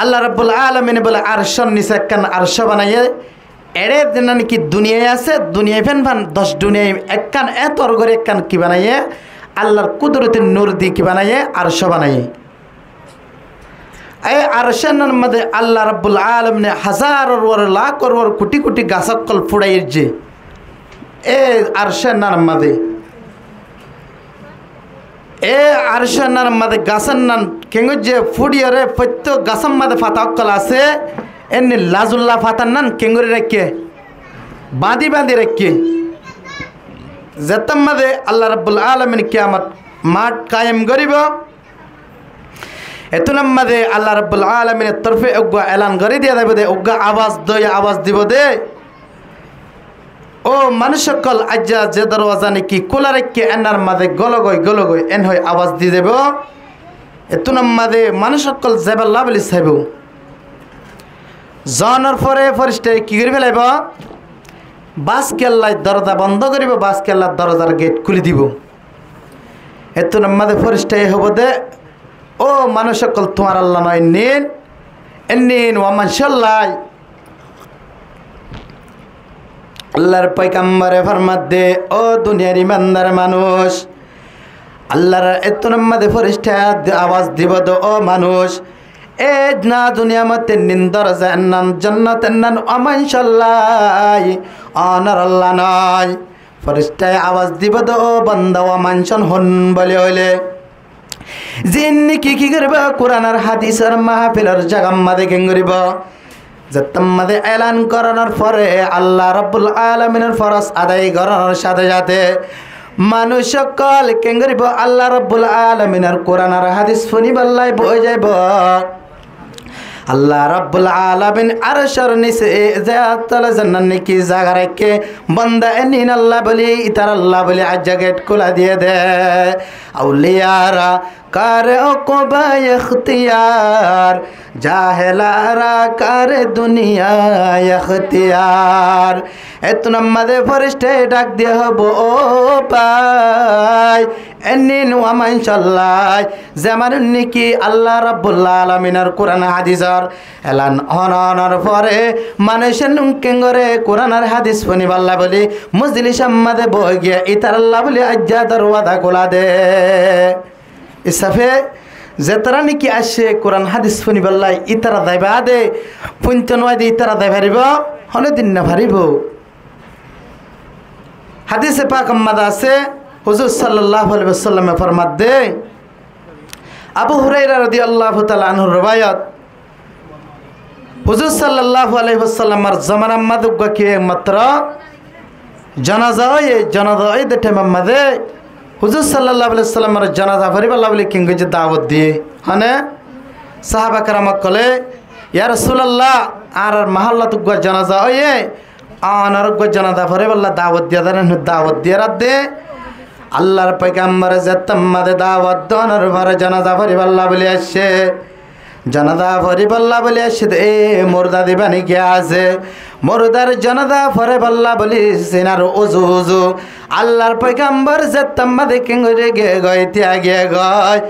আল্লাহ রাব্বুল আলামিন বলে আরশর নিচে একখান আরশ বানাইয়ে এড়ে দিন কি দুনিয়ায় আছে দুনিয়ায় ফেন ফান 10 দুনিয়ায় একখান এত করে একখান কি বানাইয়ে আল্লাহর কুদরতের নূর দিয়ে কি বানাইয়ে আরশ বানাইয়ে এই আরশের মধ্যে আল্লাহ রাব্বুল আলামিন হাজার লাখ কোটি কোটি গাছকল ফুড়াইয়ের যে এ আরশের মধ্যে এ আরশের মধ্যে গাছের নাম কেঙ্গ যে ফুড়িয়ে প্রত্যেক গাছের মধ্যে ফাতাকল আছে এমনি লাজুল্লাহ ফাতার নান কেঙ্গুরি রেখে বাঁধি রেখে যেতাম মাঝে আল্লাহ রাব্বুল আলামিন কিয়ামত মাঠ কায়েম করিব এতুনাম মাঝে আল্লাহ রাব্বুল আলামিনের তরফে উগ্গা এলান করে দিয়ে দেব দে উগ্গা আওয়াজ দিব দে ও মানুষ সকল আজ্জা যে দরওয়াজা নাকি খোলা রেখে এনার মাঝে গলগই এন হয়ে আওয়াজ দিয়ে দেব এতুনাম মাঝে মানুষ সকল জেবাল্লাহ বলি চাইব জনের পরে ফরিস্টে কি করে ফেলাইব বাস কেল্লায় দরজা বন্ধ করিব বাস কেল্লার দরজার গেট খুলে দিব এত নাম্মাদে ফরিস্টে হব দে ও মানুষ সকল তোমার আল্লাহ নয় নিন ওয়ামাশাল্লাহ আল্লাহর পয়গম্বরে ফরমাত দে ও দুনিয়ার ইমানদার মানুষ আল্লাহর এত নাম্মাদে ফরিস্টে আওয়াজ দিব দো ও মানুষ এ না দুনিয়া মতে নিন্দর জান্নাত জান্নাতের নাম অমানশাল্লাহ অনার আল্লাহ নয় ফরিস্তায় আওয়াজ দিব তো বান্দা অমানশন হন বলে হইলে জিন্নি কি করব কোরআন আর হাদিসের মাহফিলের জায়গা মাঝে কেন করিব যেতাম মাঝে এলান করানোর পরে আল্লাহ রাব্বুল আলামিনের ফরজ আদায় করানোর সাথে সাথে মানুষ সকল কেন করিব আল্লাহ রাব্বুল আলামিনের কোরআন আর হাদিস শুনিবাল্লাই বই যাইব আল্লাহ রাব্বুল আলামিন আরশের নিচে জায়াতালা জান্নাত নাকি জায়গা রেখে বান্দা এনিন আল্লাহ বলি ইতার আল্লাহ বলি আজ্জা গেট খোলা দিয়ে দে আউলিয়ারা কারে ওকবা ইখতিয়ার জাহেলারা কারে দুনিয়া ইখতিয়ার এত নামাদে ফরিস্তে ডাক দিয়ে হব ও পাই এনিন ওয়ামাইনশাল্লাহ যেমন নাকি আল্লাহ রাব্বুল আলামিনের কোরআন হাদিসের এলান অনানোর পরে মানুষের নুঙ্কেন করে কোরআন আর হাদিস শুনিবাল্লা বলি মজলিস মাঝে বই গিয়ে ইতার আল্লাহ বলি আজ্জা দরওয়াজা খোলা দে ইসাফে যেতারা নাকি আসে কোরআন হাদিস শুনিবাল্লাই ইতারা যাইবা দে পুঞ্চ নয় দে ইতারা যাই পারিব হলে দিন না পারিব হাদিসে পাক মাদা আছে হুজুর সাল্লাল্লাহু আলাইহি ওয়াসাল্লামে ফরমাত দে আবু হুরায়রা রাদিয়াল্লাহু তাআলা আনহুর রওয়ায়াত হুজুর সাল্লাল্লাহু আলাইহি ওয়াসাল্লামের জামানার মাদুগা কি মাত্র জানাজা দেটে মামদে হুজুর সাল্লাল্লাহু আলাইহি ওয়াসাল্লামের জানাজা পরিবাল্লাহ বলে কিংগে যে দাওয়াত দিয়ে হানে সাহাবা کرام কলে ইয়া রাসূলুল্লাহ আর মহল্লা তুগা জানাজা ওয়ে আনার গো জানাজা পরিবাল্লাহ দাওয়াত দিয়ে দেন দাওয়াত দিয়ে রাত দে আল্লাহর পয়গম্বর যেতাম মাদে দাওয়াত দনার ভরে জানাজা পরিবাল্লাহ বলে আসে জানাজা পরিবাল্লাহ বলে আসে এ মুর্দা দিবানি কে আছে মুর্দার জানাজা পরিবাল্লাহ বলি সিনার ওজু আল্লাহর পয়গম্বর যেতাম মাদে কিংরে গে গয় ত্যাগে গয়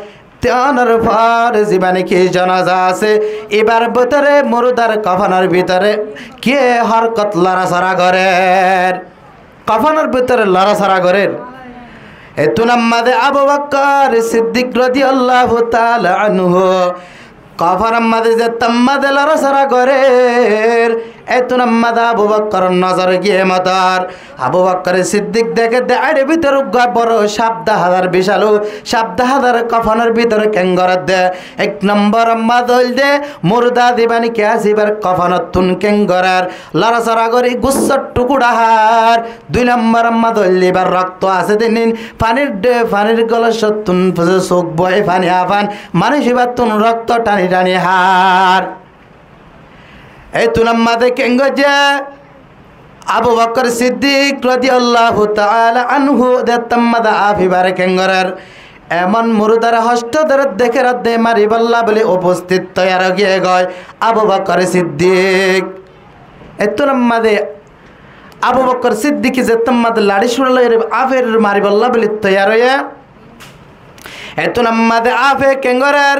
তেনার পর জীবনে কি জানাজা আছে এবার ভিতরে মুর্দার কফনের ভিতরে কে হরকত লড়াছড়া করের কফনের ভিতরে লড়াছড়া করের এতু নামাদে আবু বকর সিদ্দিক রাদিয়াল্লাহু তাআলা আনহু কফনের মাঝে যে তাম্মাদে লড়াছড়া করের এতু নামাদে আবু বকর নজর গিয়ে মাতার আবু বকর সিদ্দিক দেখে দাঁড়ে ভিতর বড় সাবদা হাজার বিশালু সাবদা হাজার কফনের ভিতরে কেঙ্গর দে এক নম্বর মাদল দে মুর্দা দিবানি কে আসিবার কফনত তুন কেঙ্গরার লড়াছড়া করি গুচ্ছর টুকুড়া হার দুই নম্বর মাদল দিবার রক্ত আছে দিন পানির গলা সত্তুন চোখ বয়ে পানি আফান মানুষ এবার তুন রক্ত টানি টানি হার এই তুনাম্মাদে কেঙ্গ যে আবু বকর সিদ্দিক রাদিয়াল্লাহু তাআলা আনহু দেতাম্মাদা আফিবারে কেঙ্গরার এমন মুরদার হস্তদর দেখে রাতে মারিবাল্লাহ বলে উপস্থিত তৈয়ার গিয়ে গয় আবু বকর সিদ্দিক এই তুনাম্মাদে আবু বকর সিদ্দিক যেতাম্মাদে লাড়ি শুড়ালো আফের মারিবাল্লাহ বলে তৈয়ার হয়ে এই তুনাম্মাদে আফে কেঙ্গরার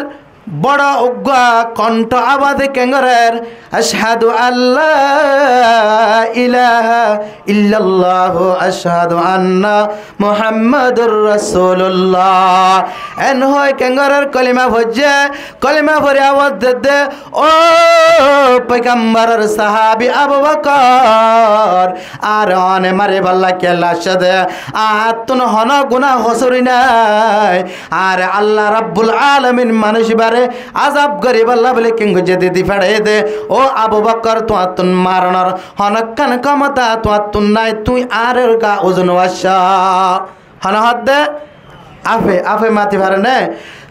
বড় উগ্রা কণ্ঠ আওয়াজে কেঙ্গরের আশহাদু আল্লাহ ইলাহা ইল্লাল্লাহ আশহাদু আন্না মুহাম্মাদুর রাসূলুল্লাহ এন হয় কেঙ্গরের কলিমা ভজে কলিমা ভরে আওয়াজ দে ও পয়গম্বরের সাহাবী আবু বকর আর অনে মারে বাল্লা কেল্লা সাদে আতুন হন গুনাহ হসরি নাই আর আল্লাহ রাব্বুল আলামিন মানুষ বারে আযাব গরিব আল্লাহ বলে কিংগু যেতে দি ফেড়ে দে ও আবু বকর তুন মারণর হনকান ক্ষমতা তুন নাই তুই আর গা ওজন ওয়াসা হন হাত দে আফে মাতি পারে না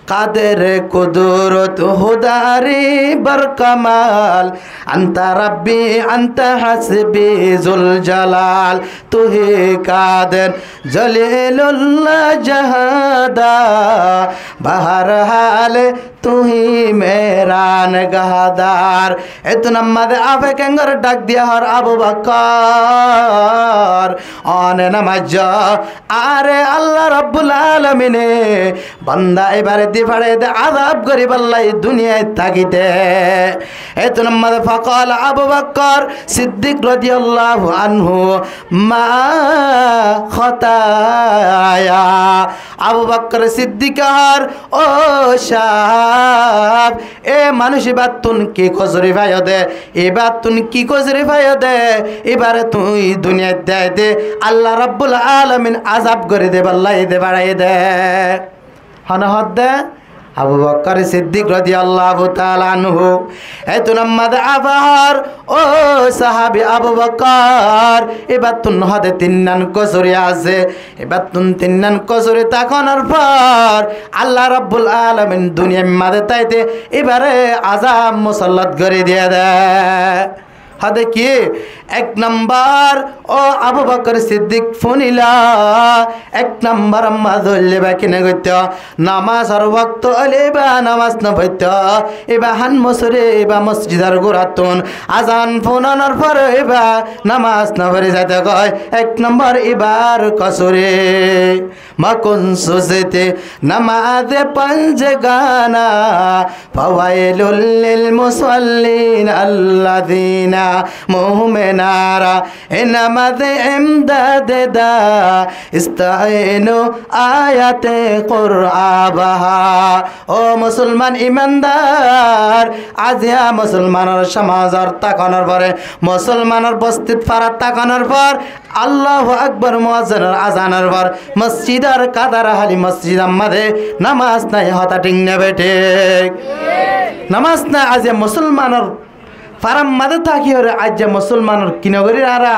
কাদের কুদরত হুদারি বরকমাল আন্তা রব্বি আন্তা হাসবি জুল জালাল তুহি কাদের জলিলুল্লাহ জাহাদা বাহার হালে তুহি মেরা নগাহদার এত নামাদে আফে কেঙ্গর ডাক দিয়া হর আবু বকর অনে নামাজ আরে আল্লাহ রাব্বুল আলামিনে বান্দা এবারে ফাড়ে দে আযাব গরিব আল্লাহ দুনিয়ায় থাকিতে এত নামাদে ফাকাল আবু বকর সিদ্দিক রাদিয়াল্লাহু আনহু মা খতায়া আবু বকর সিদ্দিকার ও শাহ এ মানুষ এবার তুন কি খজরি ভাই দে এবার তুন কি খজরি ভাই দে এবারে তুই দুনিয়া দে দে আল্লাহ রাব্বুল আলামিন আযাব করে দে আল্লাহ দে বাড়াই দে হনহদ দে আবু বকর সিদ্দিক রাদিয়াল্লাহু তাআলা আনহু এত নামাদ আফার ও সাহাবী আবু বকর এবার তুন হদে তিননান কসরি আছে এবার তুন তিননান কসরি তাকানোর পর আল্লাহ রাব্বুল আলামিন দুনিয়ার মাঝে তাইতে এবারে আযাব মুসাল্লাত করে দিয়ে দেয় হদে কি এক নম্বর ও আবু বকর সিদ্দিক ফোনিলা এক নম্বর আম্মা ধরলে বা কিনে গইত নামাজ আর ওয়াক্ত আলেবা নামাজ না হইত এবা হান মসরে এবা মসজিদার গোরাতুন আজান ফোনানোর পরে এবা নামাজ না পড়ে যাতে কয় এক নম্বর এবার কসরে মাকুন সুজতে নামাজে পাঁচ গানা ফাওয়াইলুল লিল মুসাল্লিন আল্লাযিনা মুমিনারা এনামাজে ইমদাদ দা ইস্তাইনু আয়াতে কুরআবাহা ও মুসলমান ইমানদার আজিয়া মুসলমানের সমাজের তাকানোর পরে মুসলমানের বস্তিত ফারাত তাকানোর পর আল্লাহু আকবার মুয়াজ্জিনের আজানের পর মসজিদের কাদার হালি মসজিদ আমাদে নামাজ নাই হতা ঠিক নেবে ঠিক নামাজ না আজিয়া মুসলমানের ফারাম মাদে থাকি হরে আজ মুসলমানের কিনগরির আরা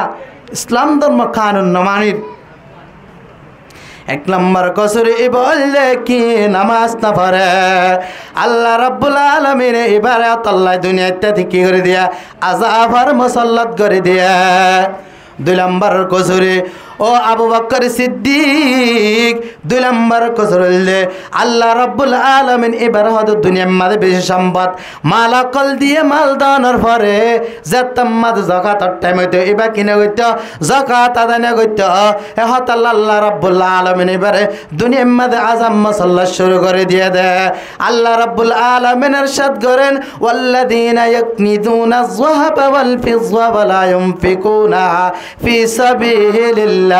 ইসলাম ধর্ম কানুন নমানির এক নম্বর কসরে বললে কি নামাজ না পড়ে আল্লাহ রাব্বুল আলামিন এবারে আল্লাহ দুনিয়াতে কি করে দিয়া আযাব আর মুসাল্লাত করে দিয়া দুই নম্বর কসরে ও আবু বকর সিদ্দিক দুই নম্বর কসরে আল্লাহ রাব্বুল আলামিন এবার হয়তো দুনিয়ার মাঝে বেশি সম্পদ মাল আকল দিয়ে মাল দানোর পরে যেতাম মাঝে জাকাতের টাইম হইতো এবার কিনে হইতো জাকাত আদায় হইতো হত আল্লাহ রাব্বুল আলামিন এবারে দুনিয়ার মাঝে আযাব মুসাল্লাত শুরু করে দিয়ে দেয় আল্লাহ রাব্বুল আলামিন ইরশাদ করেন ওয়াল্লাযীনা ইয়াকনিদুনা আয-যাহাবা ওয়াল ফিযযা ওয়া লা ইউনফিকুনা ফি সাবিলিল্লাহ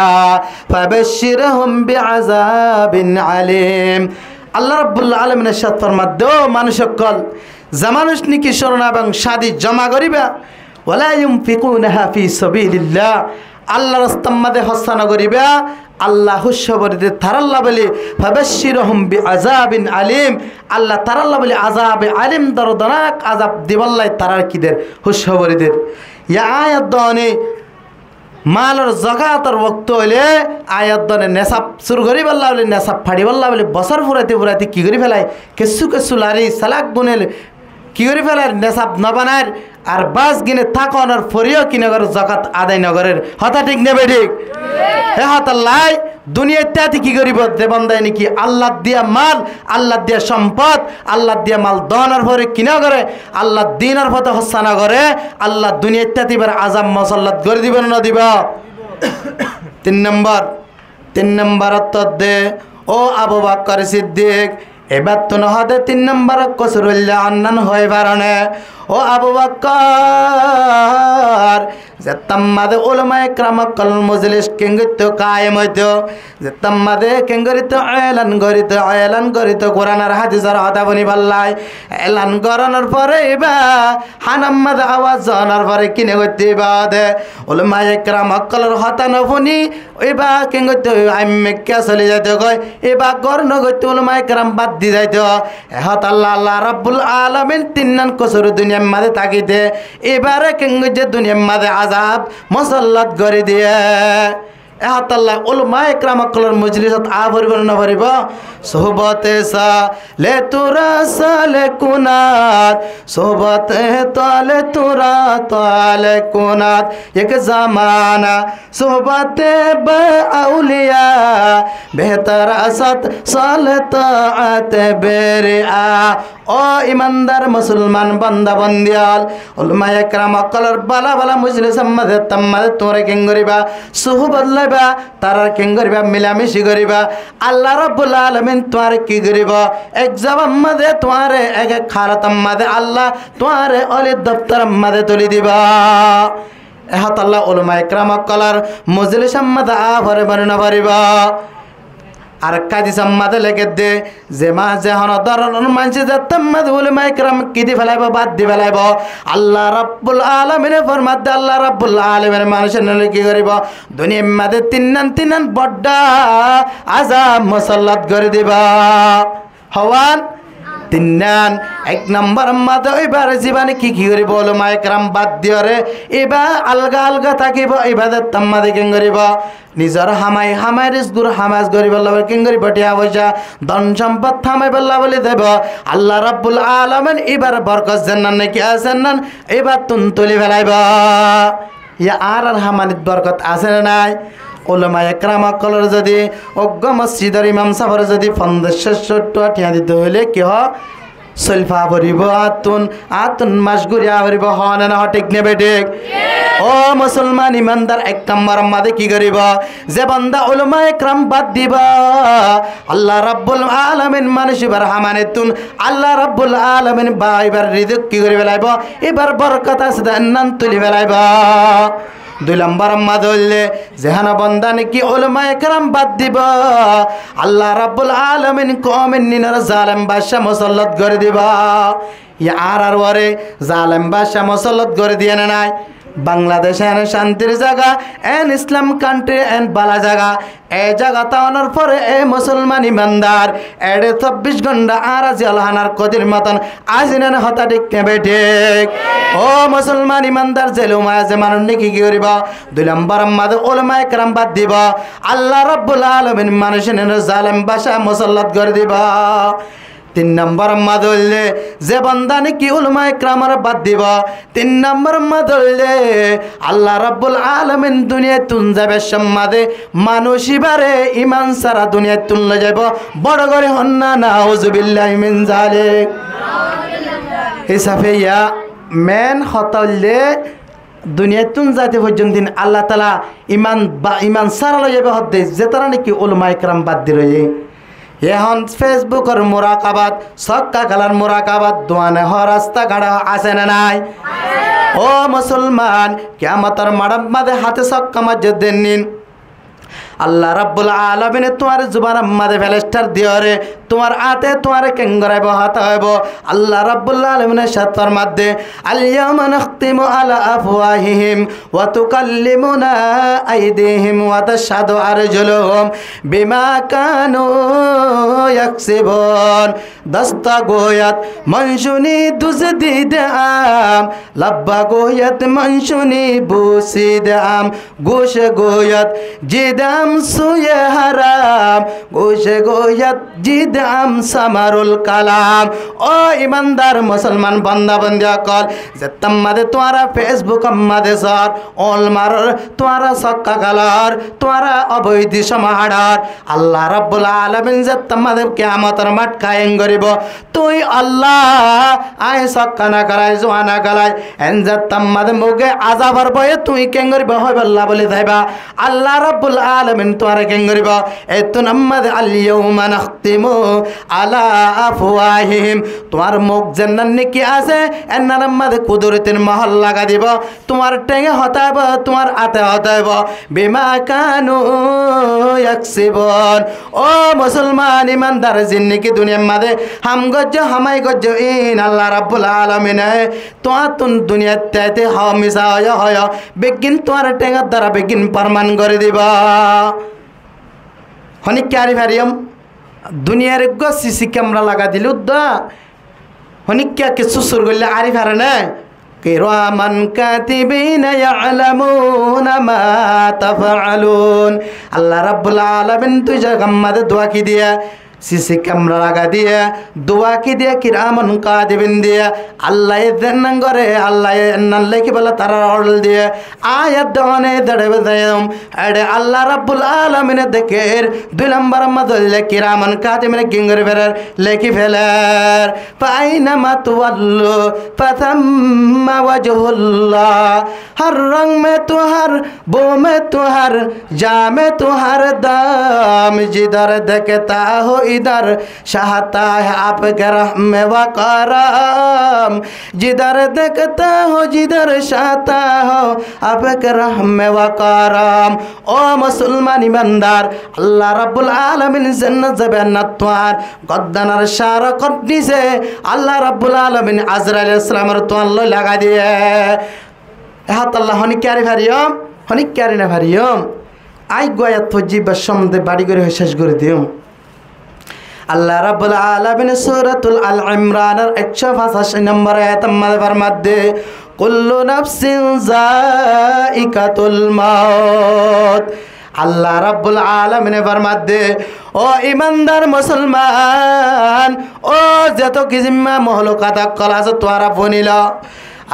ফাবাশশিরহুম বিআযাবিন আলীম আল্লাহ রাব্বুল আলামিনের সাথে ফরমাদ মানুষ সকল জামানুষ নিকি স্বর্ণ এবং শাদি জমা করিবা ওয়ালা ইউনফিকুনাহা ফি সাবিলিল্লাহ আল্লাহ রাস্তার মধ্যে হস্তান করিবা আল্লাহ হুশবরিদে তারাল্লাহ বলে ফাবাশশিরহুম বিআযাবিন আলীম আল্লাহ তারাল্লাহ বলে আযাবে আলীম দরদনাক আযাব দিবাল্লাহ তারার কিদের হুশবরিদের ইয়া আয়াত দনে মালর জাকাতের ওয়াক্ত হইলে আয়াত দনে নেশাব শুরু করি বললা বলে নেশাব ফাড়ি বললা বলে বছর ফুরাইতে ফুরাইতে কি করে ফেলায় কেসু লারি সালাক গুনেল কি করে ফেলার নেশাব না বানায় আর বাস গিনে থাকানোর ফরিও কি নগর জাকাত আদায় নগরের হতা ঠিক নেবে ঠিক হে হতাল্লাই দুনিয়াতে কি করিব দেবন্দায় নাকি আল্লাহ দিয়া মাল আল্লাহ দিয়া সম্পদ আল্লাহ দিয়া মাল দনের পরে কিনা করে আল্লাহ দিনের পথে হস্তানা করে আল্লাহ দুনিয়াতে এবার আযাব মুসাল্লাত করে দিবেন না দিবা তিন নম্বর দে ও আবু বকর সিদ্দিক এবার তো নহদে 3 নম্বর কসরুল্লাহ অন্যান হয়ে বারণে ও আবু বকর যে তাম্মাদে উলামায়ে কেরাম কল মজলিস কেঙ্গিত কায়েম হইতো যে তাম্মাদে কেঙ্গরিত এলান করিত কোরআনের হাদিসের কথা বনি বললাই এলান করানোর পরে এবা হানাম্মাদ আওয়াজ জানার পরে কিনে করতে বাদে উলামায়ে কেরাম কলর হতা নফুনি এবা কেঙ্গিত আইমে কে চলে যাইতো কয় এবা গর্ণ করতে উলামায়ে কেরাম বাদ দি যাইতো এহত আল্লাহ রাব্বুল আলামিন 3 নং কসর দুনিয়ার মাঝে থাকিতে এবারে কেঙ্গিত দুনিয়ার মাঝে আযাব মুসাল্লাত করে দিয়ে এহাতাল্লাহ উলামায়ে কেরাম কলর মজলিসত আভরিব না ভরিব সোহবতে সালে তুরা সালে কুনাত সোহবতে তালে তুরা তালে কুনাত এক জামানা সোহবতে বে আউলিয়া বেহতর আসত সালে তাআত বেরিআ ও ইমানদার মুসলমান বান্দা বন্দিয়াল উলামায়ে কেরাম কলর বালা বালা মজলিস মধ্যে তাম্মাদে তোরে কেন করিবা সোহবত লইবা তারার কেন করিবা মিলামিশি করিবা আল্লাহ রাব্বুল আলামিন তোমার কি করিব এক জবান মধ্যে তোমার এক খারাতাম মধ্যে আল্লাহ তোমার অলি দপ্তর মধ্যে তুলি দিবা এহাত আল্লাহ উলামায়ে কেরাম কলর মজলিস মধ্যে আভরে বর্ণনা করিবা আর কাদি সম্মাদে লেগে দে যে মাঝে হন ধরনের মানুষ যে তাম্মাদ উলামায়ে কেরাম কি দি ফেলাইব বাদ দি ফেলাইব আল্লাহ রাব্বুল আলামিনে ফরমাতে আল্লাহ রাব্বুল আলামিন মানুষের নলে কি করিব দুনিয়ার মাঝে তিন বড় আযাব মুসাল্লাত করে দিবা হওয়ান 3 এক নম্বর মাঝে এবার জীবনে কি করিব উলামায়ে কেরাম বাদ দিয়রে এবার আলগা থাকিব ইবাদত তাম্মাদে কেন করিব নিজর হামাই রিজগুর হামাজ গরিব আল্লাহ কেন করিব টিয়া পয়সা ধন সম্পদ থামাই বল্লা বলে দেব আল্লাহ রাব্বুল আলামিন এবার বরকত জান্নাত নাকি আছেন না এবার তুলি ফেলাইব ইয়া আর হামানিত বরকত আছে না নাই উলামায়ে কেরাম কলর যদি অজ্ঞ মসজিদের ইমাম সাহেবের যদি 500 টাকা দিতে হইলে কি হয় সলফা ভরিব আতুন মাস ঘুরিয়া ভরিব হন না ঠিক নেবে ঠিক ও মুসলমান ইমানদার 1 নম্বর মাঝে কি করিব যে বান্দা উলামায়ে কেরাম বাদ দিবা আল্লাহ রাব্বুল আলামিন মানুষ এবার হামানেতুন আল্লাহ রাব্বুল আলামিন এবার রিজিক কি করে ফেলাইব এবার বরকত আছে দান তুলি ফেলাইব 2 নম্বর মাদলে যেহান বান্দা নাকি উলামায়ে কেরাম বাদ দিবা আল্লাহ রাব্বুল আলামিন কওমের নিনার জালেম বাদশা মুসাল্লাত করে দিবা ইয়া আর ওরে জালেম বাদশা মুসাল্লাত করে দিয়ে না নাই বাংলাদেশ এন শান্তির জায়গা এন ইসলাম কান্ট্রি এন বালা জায়গা এই জায়গা তাওয়ানোর পরে এই মুসলমান ইমানদার এডে 24 ঘন্টা আরাজি আলহানার কদির মতন আজিনেন হতা ঠিক নেবে ঠিক ও মুসলমান ইমানদার জেলুমায় যে মানুষ কি করিব 2 নম্বর মাঝে উলামায়ে কেরাম বাদ দিব আল্লাহ রাব্বুল আলামিন মানুষের জালেম বাদশা মুসাল্লাত করে দিবা 3 নম্বর মাদলে যে বান্দা নাকি উলামায়ে কেরামের বাদ দিব 3 নম্বর মাদলে আল্লাহ রাব্বুল আলামিন দুনিয়ায় তুন যাবে সম্মাদে মানুষ ইবারে ঈমান সারা দুনিয়ায় তুন লয়ে যাব বড় করে হন্না নাউজুবিল্লাহি মিন যালিক হিসাবে ইয়া মেন হতালে দুনিয়ায় তুন যাতে পর্যন্ত আল্লাহ তাআলা ঈমান সারা লয়ে যাবে হদ্দে যে তারা নাকি উলামায়ে কেরাম বাদ দি রয়ে এখন ফেসবুকের মোরাকাবাত সক্কা কালার মোরাকাবাত দোয়ানে হ রাস্তা গাড়া আছে না নাই ও মুসলমান কিয়ামতের মাড়ার মাঝে হাতে সক্কা মসজিদ দেন আল্লাহ রাব্বুল আলামিন তোমার জুবান মাঝে ফেলেস্টার দিয়রে তোমার আতে তোমার কেঙ্গরাইব হাত হইব আল্লাহ রাব্বুল আলামিনের সাথে ফরমাতে আল-ইয়াওমা নাখতিমু আলা আফওয়াহিহিম ওয়া তুকাল্লিমুনা আইদিহিম ওয়া তাশহাদু আরজুলুহুম বিমা কানু ইয়াকসিবুন দস্তা গোয়াত মনশুনি দুজদিদ আম লাব্বা গোয়াত মনশুনি বুসিদ আম গোশ গোয়াত জিদাম সুয়ে হারাম গোশে গোয়াত জিদাম সামারুল কালাম ও ইমানদার মুসলমান বান্দা বান্দিয়া কল যে তাম্মাদে তোমারা ফেসবুক আমাদে সর অলমার তোমারা সক্কা কালার তোমারা অবৈধ সমাহার আল্লাহ রাব্বুল আলামিন যে তাম্মাদে কিয়ামতের মাঠ কায়েম করিব তুই আল্লাহ আয় সক্কা না করাই জোয়ানা করাই এন যে তাম্মাদে মুগে আযাবার ভয়ে তুই কেন করিব হয় আল্লাহ বলে যাইবা আল্লাহ রাব্বুল আলামিন আলামিন তোয়ারে কেন করিব এত নাম্মাদ আল ইয়াউমা নাখতিমু আলা আফওয়াহিহিম তোমার মুখ জান্নাত নাকি আছে এন্না নাম্মাদ কুদরতের মহল লাগা দিব তোমার টেঙ্গে হতাইব তোমার আতে হতাইব বিমা কানু ইয়াকসিবুন ও মুসলমান ইমানদার জিন্নাকি দুনিয়ার মাঝে হাম গজ্জ হামাই গজ্জ ইন আল্লাহ রাব্বুল আলামিন তোয়াতুন দুনিয়াত তাইতে হাওয়া মিশা হয় বেগিন তোমার টেঙ্গার দ্বারা বেগিন প্রমাণ করে দিবা হনিক ক্যারি ভারিয়ম দুনিয়ার গো সিসি ক্যামেরা লাগা দিল দা হনিক কে কিছু সুর গলে আরি ভারে না কিরামান কাতিবিনা ইয়ালামুনা মা তাফআলুন আল্লাহ রাব্বুল আলামিন তুই জাগাম্মাদে দোয়া কি দিয়া সিসি ক্যামেরা লাগা দিয়ে দোয়া কি দিয়ে কিরামান কাতিবিন দিয়ে আল্লাহ দেন করে আল্লাহ নাল্লে কি বলে তারা অর্ডার দিয়ে আয়াত দনে দড়বে দেম আরে আল্লাহ রাব্বুল আলামিন দেখের দুই নম্বর মদলে কিরামান কাতিবিন কিংরে ফেরার লেখি ফেলার ফাইনা মাতওয়াল্লু ফাতাম্মা ওয়াজহুল্লাহ हर रंग में तुहर बो में तुहर जा में तुहर दाम जिधर देखता हो इधर चाहता है आपके रहम व करम जिधर देखता हो जिधर चाहता हो आपके रहम व करम ओ मुसलमान ईमानदार अल्लाह रब्बुल आलमीन जन्नत जन्नत तुआर गद्दानार शार कटनी से अल्लाह रब्बुल आलमीन अजराइल अलैहिस सलाम तुआर लगा दिए हाथ अल्लाह हनी क्यारे भारियम हनी क्यारे ना भारियम आई गोया तोजी बशम दे बाड़ी करे शेष करे दियो अल्लाह रब्बुल आलमीन सूरतुल अल इमरान 185 नंबर आयत में फरमाते कुल्लु नफ्सिन जाइकातुल मौत अल्लाह रब्बुल आलमीन फरमाते ओ ईमानदार मुसलमान ओ जतो की जिम्मा महलुकात कलास तोरा फोनिला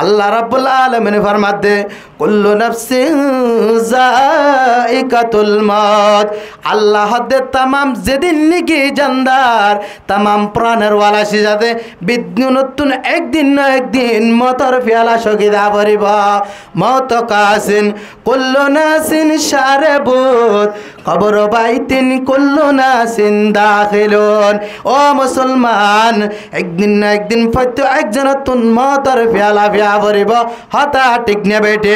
अल्लाह रब्बुल आलमीन फरमाते कुल्लु नफ्सिन जाइकातुल मौत अल्लाह दे तमाम जेदिन निकी जानदार तमाम प्राणेर वाला सिजाते बिद्युनतुन एक दिन मतर फियाला सगिदा परिबा मौत कासिन कुल्लु नासिन शारबुत कबर बाइतिन कुल्लु नासिन दाखिलुन ओ मुसलमान एक दिन फत्य एक जनतुन मतर फियाला फिया परिबा हता ठीक ने बेटे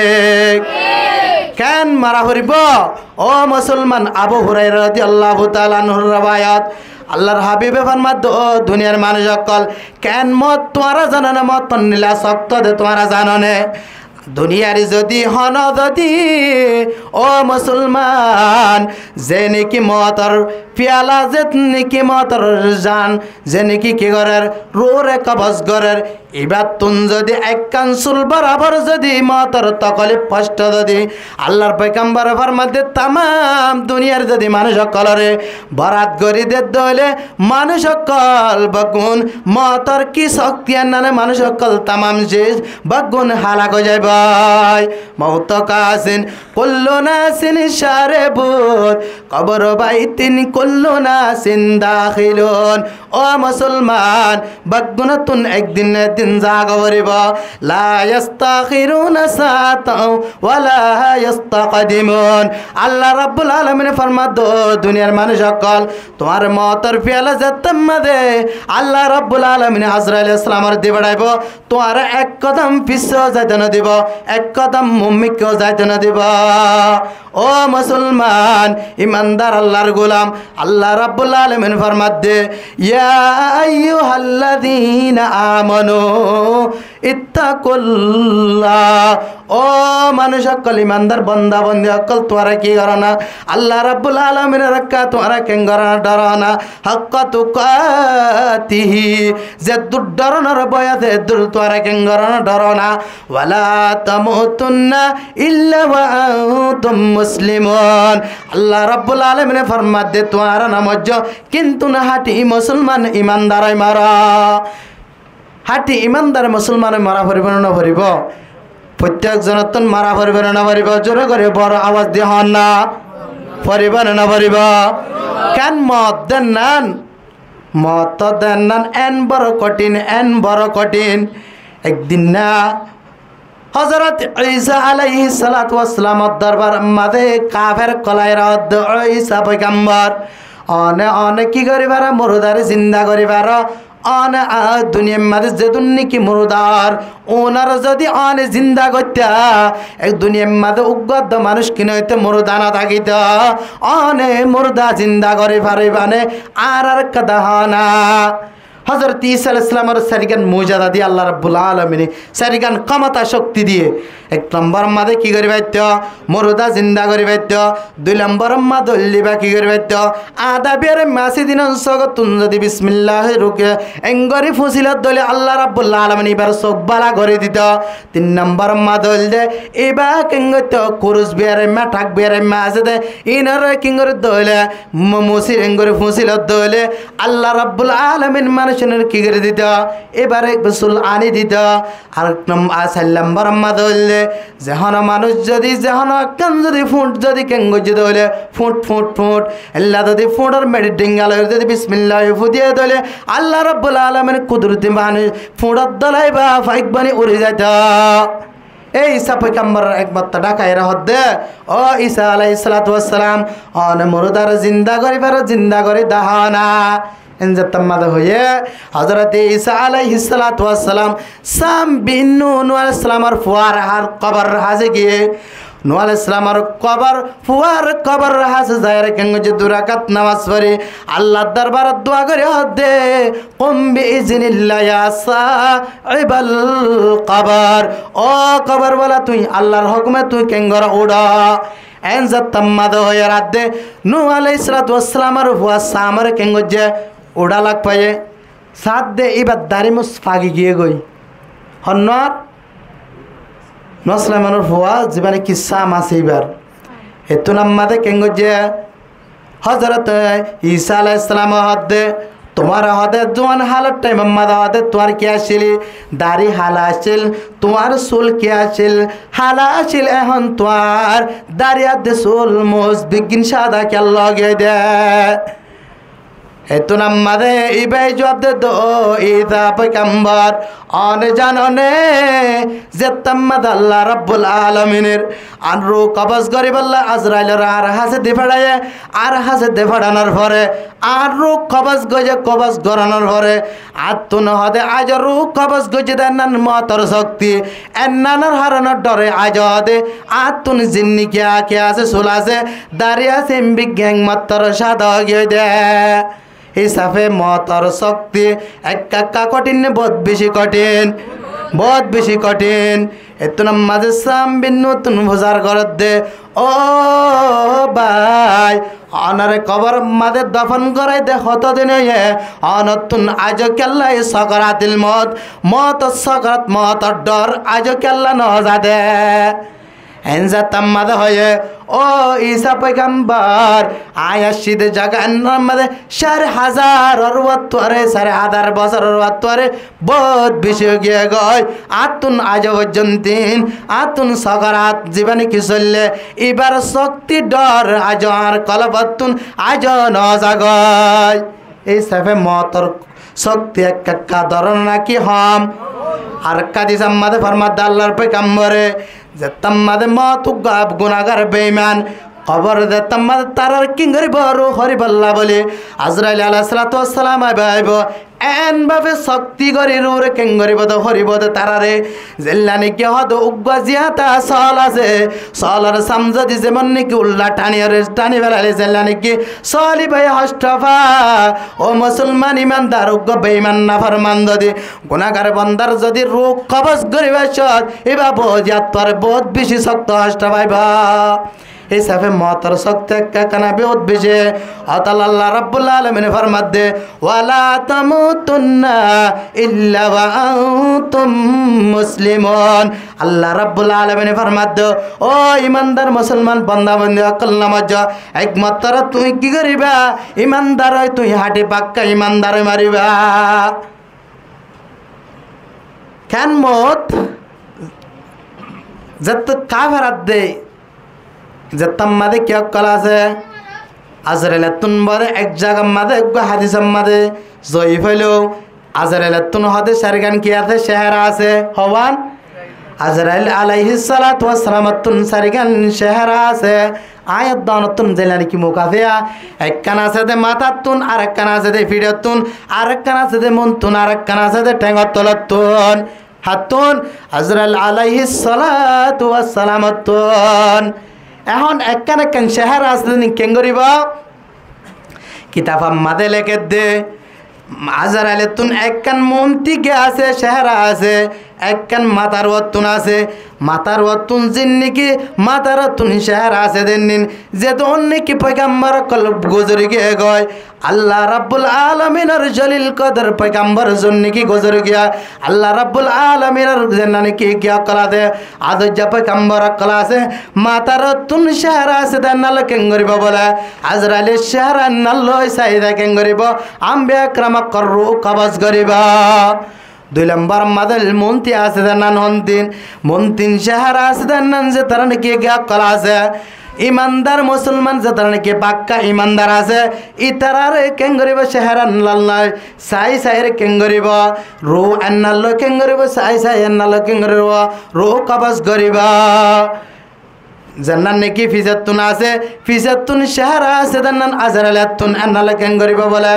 कैन मारा हरिब ओ मुसलमान आबू हुरैरा रादियाल्लाहु ताआला अन्हुर रवायात अल्लाहर हाबिबे फरमाते ओ दुनियार मानुष सकल कैन मत तोरा जानो ना मत निला शक्त दे तोरा जानो ने दुनियार जदि हन जदि ओ मुसलमान जेने की मतर प्याला जेतने की मतर जान जेने की गरर रोरे कबज गरर इबाद तुन जदि एक कंसुल बराबर जदि मतर तकलिफ कष्ट जदि अल्लाहर पैगम्बर फरमाते तमाम दुनियार जदि मानुष सकलरे बरात करि दे दले मानुष सकल बगुन मतर की शक्ति नाने मानुष सकल तमाम चीज बगुन हालाक हो जाए मौत कासिन कुल्लु नासिन शारबुत कबर बाइतिन कुल्लु नासिन दाखिलुन ओ मुसलमान बगुनतुन एक दिन जागा परिबा ला यस्ताखिरुना सातौ वला यस्तaqdimun अल्लाह रब्बुल आलमीन फरमाते दुनियार मानुष सकल तुम्हार मौतर प्याला जतम दे अल्लाह रब्बुल आलमीन अजराइल अलैहिस सलामर दे बढ़ाइबो तुम्हार एक कदम पिछे जाइते न दिबो एक कदम मुम्मी क्यों जाइते न दिबो ओ मुसलमान ईमानदार अल्लाहर गुलाम अल्लाह रब्बुल आलमीन फरमाते या अय्युहल्लज़ीना आमनू इत्तकुल्लाह ओ मानुष सकल ईमानदार बंदा बंदी सकल तोरा की करना अल्लाह रब्बुल आलमीन रखा तोरा कें करना डरना हक तुकातिही जे दुर डरना बयाते दुर तोरा कें करना डरना वला तमुतुन्ना इल्ला व अंतुम मुस्लिमून अल्लाह रब्बुल आलमीन फरमाते तोरा नमज किन्तु ना हाटी मुसलमान ईमानदार मारा हाटी ईमानदार मुसलमान मारा भरिब ना भरिब प्रत्येक जनतन मारा भरिब ना भरिब जोरे करे बड़ आवाज दे हन ना भरिब ना भरिब केन मत देनान मत देनान एन बड़ कठिन एक दिन ना হযরত ঈসা আলাইহিস সালাতু ওয়াস সালামের দরবার মাঝে কাফের কলাইরা ঈসা পয়গম্বর অনে কি করিবার মুরদারে জিন্দা করিবার অনে দুনিয়ার মাঝে যে দুনিকি মুরদার ওনার যদি অনে জিন্দা করতে এক দুনিয়ার মাঝে উগ্গত মানুষ কিনে হইতে মুরদা না থাকিত অনে মুরদা জিন্দা করে পারিবানে আর কথা না হযরত ঈসা আলাইহিস সালামের সারিগান মুজাদা দিয়ে আল্লাহ রাব্বুল আলামিন সারিগান ক্ষমতা শক্তি দিয়ে এক নম্বর মাদে কি করি বাইত মুরদা জিন্দা করি বাইত দুই নম্বর মাদে লিবা কি করি বাইত আদা বেরে মাসি দিন সগতুন যদি বিসমিল্লাহির রুকে এঙ্গরি ফুসিলত দলে আল্লাহ রাব্বুল আলামিন এবার চোখ বালা করে দিত তিন নম্বর মাদল দে এবা কেঙ্গত কুরুস বেরে মাঠাক বেরে মাসে দে ইনার কিঙ্গরে দলে মুসি এঙ্গরি ফুসিলত দলে আল্লাহ রাব্বুল আলামিন মানুষের কি করে দিত এবারে গোসল আনি দিত আর নম্বর মাদল যেহন মানুষ যদি যেহন কান যদি ফুট যদি কেঙ্গ যদি হলে ফুট ফুট ফুট আল্লাহ যদি ফুটর মেডি ডিঙ্গাল যদি বিসমিল্লাহ ফুদিয়ে দলে আল্লাহ রাব্বুল আলামিন কুদরতি মানুষ ফুটর দলাই বা ফাইক বানি উড়ে যাইত এই ঈসা পয়গম্বর একমাত্র ডাকাইরা হদ্দে ও ঈসা আলাইহিস সালাতু ওয়াস সালাম অনে মুরদার জিন্দা করিবার জিন্দা করে দাহানা এনজাতাম্মাদা হয়ে হযরত ঈসা আলাইহিস সালাতু ওয়াস সালাম সাম বিন নূহ আলাইহিস সালামের ফুয়ার আর কবর হাজে গিয়ে নূহ আলাইহিস সালামের কবর ফুয়ার কবর হাজে যায় কেঙ্গ যে দুরাকাত নামাজ পড়ে আল্লাহর দরবারে দোয়া করে হদে কুম বিইজনিল্লাহ ইয়া সাইবাল কবর ও কবর বলা তুই আল্লাহর হুকুমে তুই কেঙ্গরা উড়া এনজাতাম্মাদা হয়ে রাতে নূহ আলাইহিস সালাতু ওয়াস সালামের ফুয়া সামর কেঙ্গ যে ওড়া লাগ পায়ে সাত দে এবার দাড়ি মুস ফাগি গিয়ে গই হন্নর নসলামানোর ফুয়া জীবনে কিসা মাসে এবার এতো নাম্মাদে কেঙ্গ যে হযরত ঈসা আলাইহিস সালাম হদে তোমার হদে জোয়ান হালত টাইম মাদা হদে তোমার কি আসিল দাড়ি হালা আসিল তোমার চুল কি আসিল হালা আসিল এখন তোমার দাড়ি আদে চুল মোজ বিগিন সাদা কে লগে দে এতো নাম্মাদে ইবাই জবাব দে দো ঈসা পয়গম্বর অনে জাননে যে তাম্মাদ আল্লাহ রাব্বুল আলামিনের আনরু কবজ করিব আল্লাহ আজরাইলের আর হাসে দিফাড়ায় আর হাসে দিফাড়ানোর পরে আর রু কবজ গজে কবজ গরানোর পরে আত্তুন হদে আজ রু কবজ গজে দেন মতর শক্তি এন্নানোর হারানোর ডরে আজ হদে আত্তুন জিন্নি কে আছে সুলাসে দাঁড়িয়ে আছে বিজ্ঞান মতর সাদা গিয়ে দে হিসাবে মতর শক্তি একা কঠিন বহুত বেশি কঠিন বহুত বেশি কঠিন এতো মাঝে সাম বিন নতুন বুঝার ঘর দে ও ভাই অনারে কবর মাঝে দফন করাই দে হত দিন অনতুন আজ কেল্লাই সকরাতিল মত সকরাত মতর ডর আজ কেল্লা নজা দে এনজা তাম্মাদা হয়ে ও ঈসা পয়গম্বর আয়াশিদ জাগান্নার মধ্যে 4000 অরওয়াত্তরে 4000 বছর অরওয়াত্তরে বহুত বেশি গিয়ে গয় আতুন আজ পর্যন্তিন আতুন সগরাত জীবনে কি চললে এবার শক্তি ডর আজ আর কলবতুন আজ ন জাগয় এই সাফে মতর শক্তি একা ধরন নাকি হম আর কাদিস আম্মাদে ফরমাদ আল্লাহর পয়গম্বরে যে তাম্মাদে মত গাব গুনাহগার বেঈমান কবর দে তাম্মাদে তারার কিঙ্গরি বড় হরিবল্লা বলে আজরাইল আলাইহিস সালাতু ওয়াস সালাম আইব এন ভাবে শক্তি করি রুরে কেঙ্গরি বদ হরিবদ তারারে জেল্লানি কি হদ উগ্গা জিয়াতা সল আছে সলার সামজাদি যেমন নাকি উল্লা টানি বেলালে জেল্লানি কি সলি ভাই হস্তফা ও মুসলমান ইমানদার উগ্গা বেঈমান নাফরমান যদি গুনাহগার বান্দার যদি রূপ কবজ করিবা সৎ এবা বোঝাত তোর বহুত বেশি শক্ত হস্তফাইবা এই সাফে মতর শক্তি কানা বহুত বেশি আল্লাহ রাব্বুল আলামিন ফরমাত দে ওয়ালা তামুতুন্না ইল্লা ওয়া আনতুম মুসলিমুন আল্লাহ রাব্বুল আলামিন ফরমাত দে ও ইমানদার মুসলমান বান্দা বান্দি আকল নামাজ একমাত্র তুই কি করিবা ইমানদার হয় তুই হাঁটি পাক্কা ইমানদার মারিবা কেন মত যত কাফারাত দে যেতাম মাদে কি কলা আছে আজরাইলাতুন বলে এক জায়গা মাদে এক হাদিসের মাদে জয়ীফ হইল আজরাইলাতুন হদে সারগান কি আছে শেহরা আছে হওয়ান আজরাইল আলাইহিস সালাতু ওয়াস সালাম তুন সারিগান শেহরা আছে আয়াত দানতুন জেলানি কি মুকাফিয়া এক কান আছে দে মাথাতুন আর এক কান আছে দে ফিডাতুন আর এক কান আছে দে মনতুন আর এক কান আছে দে ঠেঙ্গত তলতুন হাতুন আজরাইল আলাইহিস সালাতু ওয়াস সালাম তুন এখন এক কান শেহরা আছে নি কেন করিব কিতাব মাদে লেখে দে আজরাইল তুন এক কান মন্তি কে আছে শেহরা আছে এক কান মাতার ওয়াতুন আছে মাতার ওয়াতুন জিন্নি কি মাতার তুন শেহরা আছে দেনিন যে তো অন্য কি পয়গম্বর কল গুজরি গে গয় আল্লাহ রাব্বুল আলামিনের জলিল কদর পয়গম্বর জন্য কি গুজরি গিয়া আল্লাহ রাব্বুল আলামিনের জান্নানি কি কিয়া কলা দে আদ যা পয়গম্বর কলা আছে মাতার তুন শেহরা আছে দেনাল কেন করিব বলে আজরাইল শেহরা নালয় সাইদা কেন করিব আম্বিয়া کرام করু কবজ করিবা 2 নম্বর মাদল মন্তি আছে দেনান হন্তিন মন্তিন শেহরা আছে দেনান যে তার নাকি গিয়া কলা আছে ইমানদার মুসলমান যে তার নাকি পাক্কা ইমানদার আছে ইতারার কেন করিব শেহরা নাল সাই সাইর কেন করিব রু আন্নাল কেন করিব সাই সাই আন্নাল কেন করিব রু কবজ করিবা জান্নান নাকি ফিজাতুন আছে ফিজাতুন শেহরা আছে দেনান আজরাইলাতুন আন্নাল কেন করিব বলে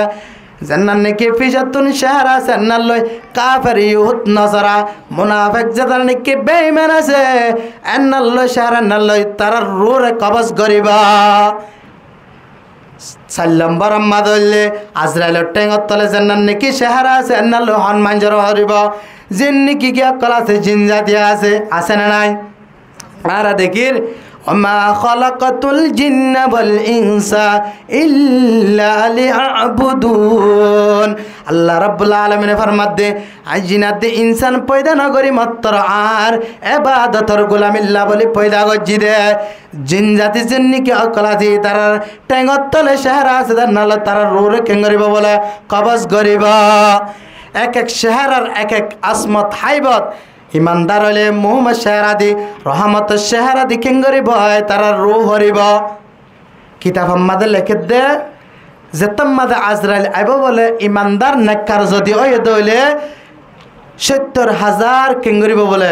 জান্নান নাকি ফিজাতুন শেহরা আছে আন্নাল কাফির ইহুদ নসারা মুনাফিক যারা নাকি বেঈমান আছে আন্নাল শেহরা আন্নাল তার রূরে কবজ করিবা 4 নম্বর মাদলে আজরাইল টেঙ্গত তলে জান্নান নাকি শেহরা আছে আন্নাল হনুমান জর হরিব জিন নাকি কি আকল আছে জিন জাতি আছে না নাই আর দেখির وما خلقت الجن والإنس إلا ليعبدون আল্লাহ রাব্বুল আলামিন ফরমাতে আইজিনাত ইনসান পয়দা না করি মাত্র আর ইবাদতর গোলামিল্লাহ বলি পয়দা গজি দে জিন জাতি জিন্নি কি আকলাতি তার টেঙ্গত তলে শেহরা আছে নাল তার রোরে কেন করিব বলে কবজ করিব এক এক শেহরার এক এক আসমত হাইবত ইমানদার হলে মুহাম্মদ শেহরাদি রহমত শেহরাদি কেন করিব তারা রূহ হরিব কিতাব আমাদের লেখে দে যে তোমাদের আজরাইল আইব বলে ইমানদার নেককার যদি ওই দইলে 70,000 কেন করিব বলে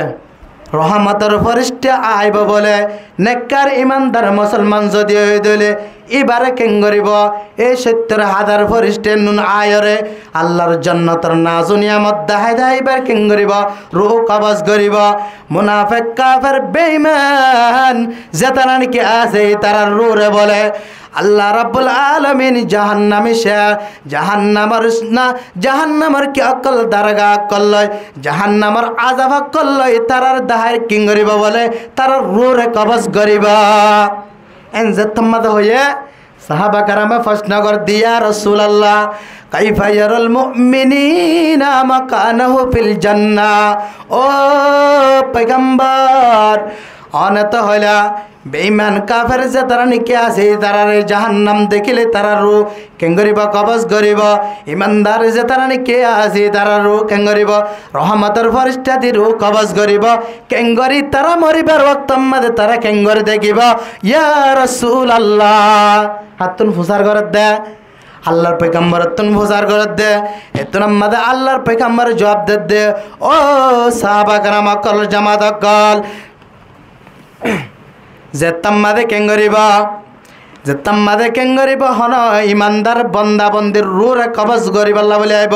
রহমতের ফরিস্তা আইব বলে নেককার ইমানদার মুসলমান যদি ওই দইলে এবারে কেন করিব এই 70,000 ফরিস্তা নুন আয়রে আল্লাহর জান্নাতের নাজু নিয়ামত দাহাই দাইবার কেন করিব রূহ কবজ করিব মুনাফিক কাফির বেঈমান যেতারা নাকি আছে তারা রূহে বলে আল্লাহ রাব্বুল আলামিন জাহান্নামে জাহান্নামের কি অকল দারগা কল্লয় জাহান্নামের আযাব কল্লয় তারার দাহাই কেন করিব বলে তারা রূহে কবজ করিব এন যে তোমাদের হয়ে সাহাবা কারামে প্রশ্ন কর দিয়া রাসূলুল্লাহ কাইফা ইয়ারুল মুমিনিনা মাকানাহু ফিল জান্নাহ ও পয়গম্বর অনত হইলা বেঈমান কাফের যে তারা নিকে আছে তারার জাহান্নাম দেখিলে তারা রূহ কেন করিব কবজ করিব ইমানদার যে তারা নিকে আছে তারা রূহ কেন করিব রহমতের ফরিস্তা দি রূহ কবজ করিব কেন করি তারা মরিবার ওয়াক্ত মধ্যে তারা কেন করে দেখিব ইয়া রাসূলুল্লাহ হাতুন ফুসার করে দে আল্লাহর পয়গম্বর তুন ফুসার করে দে এতন মধ্যে আল্লাহর পয়গম্বর জবাব দে ও সাহাবা کرام কল জামাত কল যে তাম্মাদে কেন করিব হন ইমানদার বন্দা বন্দির রূহে কবজ করিব আল্লাহ বলে আইব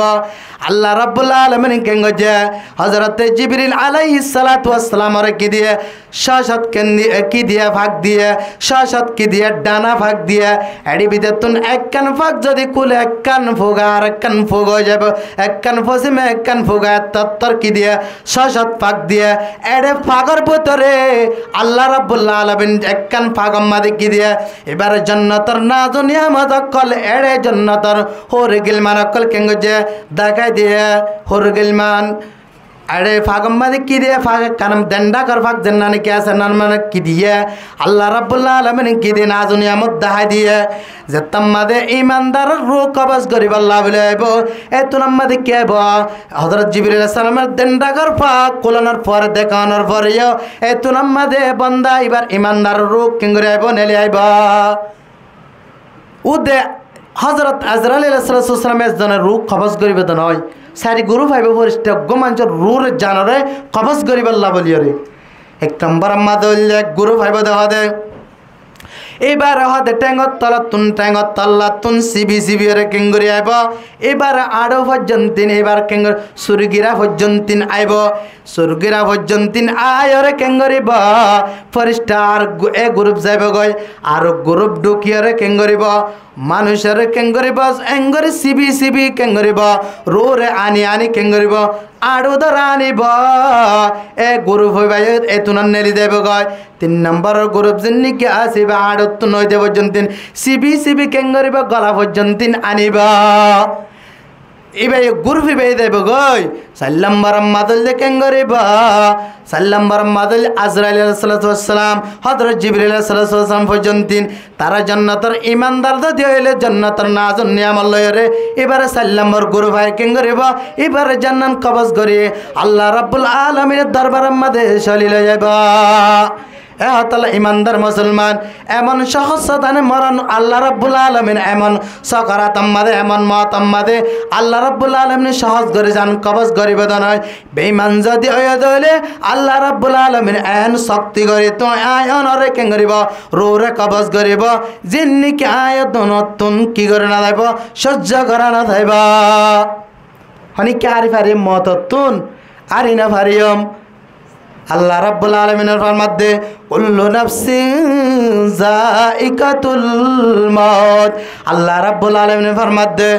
আল্লাহ রাব্বুল আলামিন কেন গজে হযরত জিবরিল আলাইহিস সালাতু ওয়াস সালামর কি দিয়ে শাশত কি দিয়ে ভাগ দিয়ে শাশত কি দিয়ে ডানা ভাগ দিয়ে এডি বিদতুন এক কান ভাগ যদি কুলে এক কান ফুগা আর এক কান ফুগ হয়ে যাবে এক কান ফসিমে এক কান ফুগা তত্তর কি দিয়ে শাশত ভাগ দিয়ে এডে ফাগর ভিতরে আল্লাহ রাব্বুল আলামিন এক কান ফাগম মাদে কি দিয়ে এবার জান্নাতের নাজু নিয়ামত কল এড়ে জান্নাতের হোর গিলমান কল কেন যে দেখাই দিয়ে হোর গিলমান এড়ে ফাগম মাদে কি দিয়ে ফাগ কানম দন্ডা কর ফাগ জান্নানে কি আছে নান মানে কি দিয়ে আল্লাহ রাব্বুল আলামিন কি দিয়ে নাজু নিয়ামত দেখাই দিয়ে যে তাম্মাদে ইমানদার রূহ কবজ করিব আল্লাহ বলে আইব এতুন আমাদে কি আইব হযরত জিবরিল আলাইহিস সালামের দন্ডা কর ফাগ কোলানোর পর দেখানোর পরে এতুন আমাদে বান্দা এবার ইমানদার রূহ কেন করে আইব নেলে আইব উদে হযরত আজরাইল আলাইহিস সালামের জন্য রূহ কবজ করিবে তো নয় সারি গুরু ভাইবে ফরিস্তা গোমাঞ্চ রুর জানরে কবজ করিবাল্লা বলিয়রে 1 নম্বর মাদল এক গুরু ভাইবে দেওয়া দে এবার হদে ট্যাঙ্গত তলাতুন ট্যাঙ্গত তল্লাতুন সিবি সিবিরে কেঙ্গুরি আইব এবার আড়ো পর্যন্তিন এবার কেঙ্গুর সুরগিরা পর্যন্তিন আইব সুরগিরা পর্যন্তিন আয়রে কেঙ্গুরিব ফরিস্টার এ গ্রুপ যাইব গয় আর গ্রুপ ঢুকিয়রে কেঙ্গুরিব মানুষের কেঙ্গুরিব এঙ্গুরি সিবি সিবি কেঙ্গুরিব রোরে আনি আনি কেঙ্গুরিব আড়ো ধরা আনিব এ গ্রুপ হইবাই এতুনান নেলি দেব গয় 3 নম্বর গ্রুপ জিন্নিকে আসিবে আড়ত নই দেব পর্যন্তিন সিবি সিবি কেঙ্গুরিব গলা পর্যন্তিন আনিব এবার গ্রুপ হইবাই দেব গয় 4 নম্বর মাদল দে কেঙ্গুরিব 4 নম্বর মাদল আজরাইল আলাইহিস সালাতু ওয়াস সালাম হযরত জিবরিল আলাইহিস সালাতু ওয়াস সালাম পর্যন্তিন তারা জান্নাতের ইমানদার যদি হইলে জান্নাতের নাজুন নিয়ামত লয়রে এবারে 4 নম্বর গ্রুপ হয় কেঙ্গুরিব এবারে জান্নাত কবজ করে আল্লাহ রাব্বুল আলামিনের দরবারের মধ্যে চলে যাইবা তাহলে ইমানদার মুসলমান এমন সহজ সাধানে মরণ আল্লাহ রাব্বুল আলামিন এমন সকারাত আম্মাদে এমন মত আম্মাদে আল্লাহ রাব্বুল আলামিন সহজ করে যান কবজ করিবে নয় বেঈমান যদি হয়ে দলে আল্লাহ রাব্বুল আলামিন এন শক্তি করে তো আয়নরে কেন করিব রোরে কবজ করিব জিন্নিকে আয়াত নতুন কি করে না যাইব সহ্য করা না যাইব হনি কে আরি ফারি মততুন আরি না ফারিয়ম আল্লাহ রাব্বুল আলামিনের ফরমাতে কুল্লু নাফসিন যায়িকাতুল মাউত আল্লাহ রাব্বুল আলামিনের ফরমাতে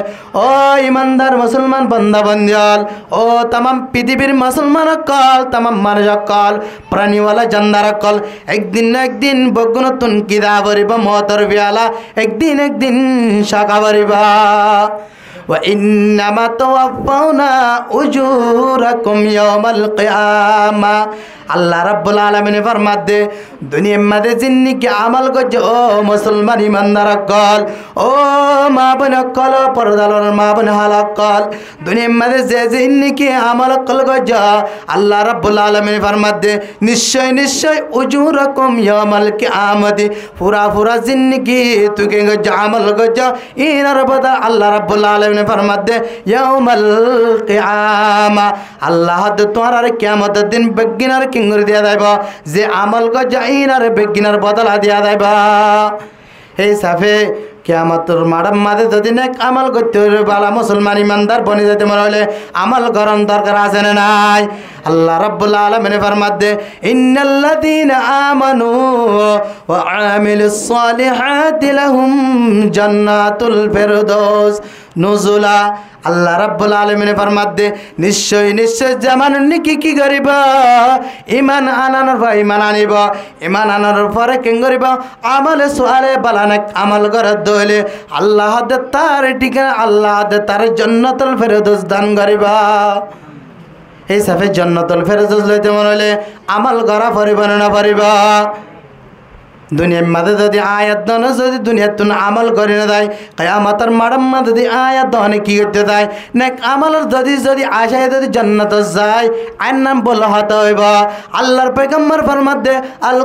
ও ইমানদার মুসলমান বান্দা বান্দিয়াল ও तमाम পৃথিবীর মুসলমান কল तमाम মানুষ কল প্রাণীওয়ালা জানদার কল একদিন না একদিন বগুনতুন কিদা বরিবা মতর বিয়ালা একদিন শাকা বরিবা وإنما توفون أجوركم يوم القيامة আল্লাহ রাব্বুল আলামিন ফরমাতে দুনিয়ার মধ্যে জিন্নিকে আমল করছে ও মুসলমান ইমানদার কল ও মা বোন কল পরদালর মা বোন হালাক কল দুনিয়ার মধ্যে যে জিন্নিকে আমল কল করছে আল্লাহ রাব্বুল আলামিন ফরমাতে নিশ্চয় উজুরকুম ইয়াউমাল কিয়ামতি পুরা জিন্নিকে তুকে করছে আমল করছে ইনার বদা আল্লাহ রাব্বুল আলামিন ফরমাতে ইয়াউমাল কিয়ামা আল্লাহ তোমার কিয়ামতের দিন বেগিনার কিঙ্গুর দিয়া যাইব যে আমল গজাইনার বেগিনার বদলা দিয়া যাইব এই সাফে কিয়ামতের মাডাম মাঝে যদি নেক আমল করতে হইবে বালা মুসলমান ইমানদার বনি যেতে মনে হলে আমল করন দরকার আছে না নাই আল্লাহ রাব্বুল আলামিন ফরমাতে ইন্নাল্লাযীনা আমানু ওয়া আমিলুস সালিহাতি লাহুম জান্নাতুল ফিরদাউস নুজুলা আল্লাহ রাব্বুল আলামিন ফরমাতে নিশ্চয় জামান নিকি কি করিবা ঈমান আনানোর পর ঈমান আনিবা ঈমান আনানোর পরে কি করিবা আমলে সুআলে বালানাক আমল করে দলে আল্লাহ দে তার ঠিকানা আল্লাহ দে তার জান্নাতুল ফিরদাউস দান করিবা এই সাফে জান্নাতুল ফিরদাউস লইতে মন হলে আমল করা পরিবার না পারিবা দুনিয়ার মাঝে যদি আয়াত দান যদি দুনিয়ার তুন আমল করে না দেয় কিয়ামতের মাড়াম মাঝে যদি আয়াত দান কি করতে দেয় নেক আমলের যদি আশায় যদি জান্নাত যায় আইন নাম বলা হতে হইব আল্লাহর পয়গম্বর ফরমাতে আল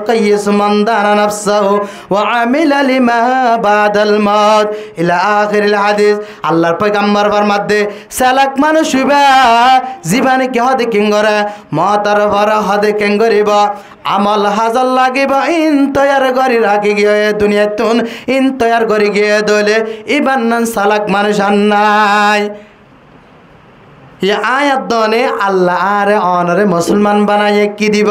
কাইয়িসু মান দানা নাফসাহু ওয়া আমিলা লিমা বাদাল মাউত ইলা আখিরিল হাদিস আল্লাহর পয়গম্বর ফরমাতে সালাক মানুষ হইবা জীবনে কি হদে কিং করে মতার পর হদে কিং করিব আমল হাজার লাগিব ইন তৈয়ার করি রাখি গিয়ে দুনিয়া তুন ইন তৈয়ার করি গিয়ে দলে ইবান নান সালাক মানুষ নাই আয়াত দনে আল্লাহ আরে অনরে মুসলমান বানাইয়ে কি দিব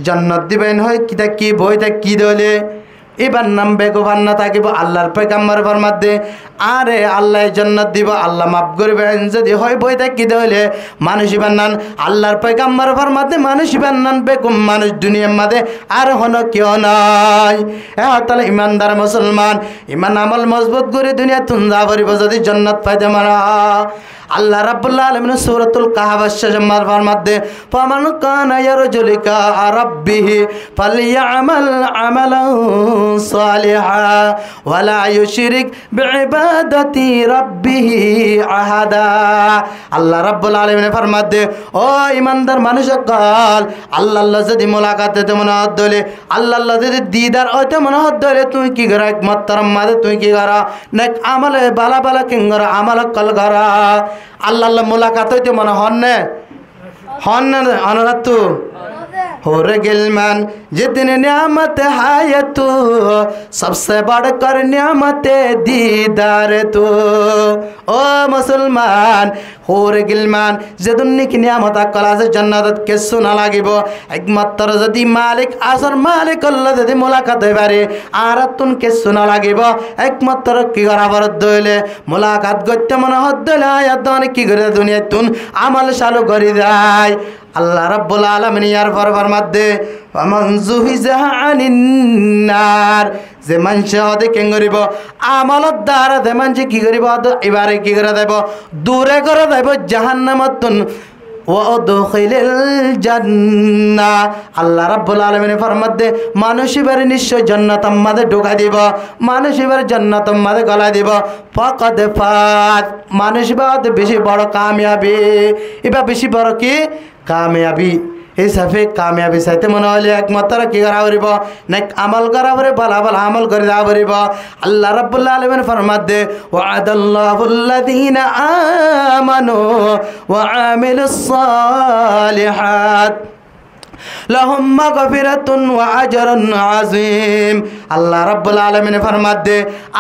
জান্নাত দিবেন হয় কিতা কি বইটা কি দলে এবার নাম বেগবান না থাকিব আল্লাহর পয়গম্বর ফরমাতে আরে আল্লাহ জান্নাত দিব আল্লাহ মাফ করবেন যদি হয় বইটা কি দলে মানুষ ইবান নান আল্লাহর পয়গম্বর ফরমাতে মানুষ ইবান নান বেকুম মানুষ দুনিয়ার মধ্যে আর হন কেউ নাই তাহলে ইমানদার মুসলমান ইমান আমল মজবুত করে দুনিয়া তুন যা করিব যদি জান্নাত পাইতে মারা আল্লাহ রাব্বুল আলামিন সূরাতুল কাহফ শেষের ফরমাতে ফামান কানা ইয়ারজু লিকা রাব্বিহি ফালইয়ামাল আমালান সালিহা ওয়া লা ইউশরিক বিইবাদাতি রাব্বিহি আহাদা। আল্লাহ রাব্বুল আলামিন ফরমাতে ও ইমানদার মানুষ সকল আল্লাহ যদি মোলাকাতে মনে হত দলে আল্লাহ যদি দিদার হতে মনে হত দলে তুই কি করা একমাত্র মাদে তুই কি করা নেক আমলে বালা বালা কিংগরা আমল কল করা আল্লাহ মোলাকাত হইতে মনে হন্নে অনুরাত होरे गिलमान जितने नियामत है तू सबसे बढ़कर नियामत दीदार तू ओ मुसलमान होरे गिलमान जे दुनिया की नियामत कला से जन्नत के सुना लागिबो एकमात्र जदि मालिक आसर मालिक अल्लाह जदि मुलाकात होइबारे আর তুন কে সুনা লাগিব একমাত্র কি করাবার দইলে মুলাকাত করতে মনে হদ্দলে আয়াত কি করে দুনিয়া তুন আমল চালু করে যায়। আল্লাহ রাব্বুল আলামিন ইয়ার ফরমাতে ফামান যুহিজাহা আনিন নার যে মানুষ হদে কেন করিব আমলত দ্বারা যে মানুষ কি করিব এবারে কি করে দেব দূরে করে দেব জাহান্নামতুন ওয়াদখিলিল জান্নাহ। আল্লাহ রাব্বুল আলামিন ফরমাতে মানুষ এবারে নিশ্চয় জান্নাত আমাদের ঢোকা দিব মানুষ এবারে জান্নাত আমাদের গলা দিব ফাকাদ ফাত মানুষ বাদ বেশি বড় কামিয়াবি এবার বেশি বড় কি কামিয়াবি এই সাফে কামিয়াবি চাইতে মনে হলে একমাত্র কি করা করিব না আমল করা করে ভালো ভালো আমল করে দেওয়া করিব। আল্লাহ রাব্বুল আলামিন ফরমাতে ওয়াদাল্লাহুল্লাযীনা আমানু ওয়া আমিলুস সালিহাত lahum maghfiratun wa ajrun azim। আল্লাহ রাব্বুল আলামিন ফরমাতে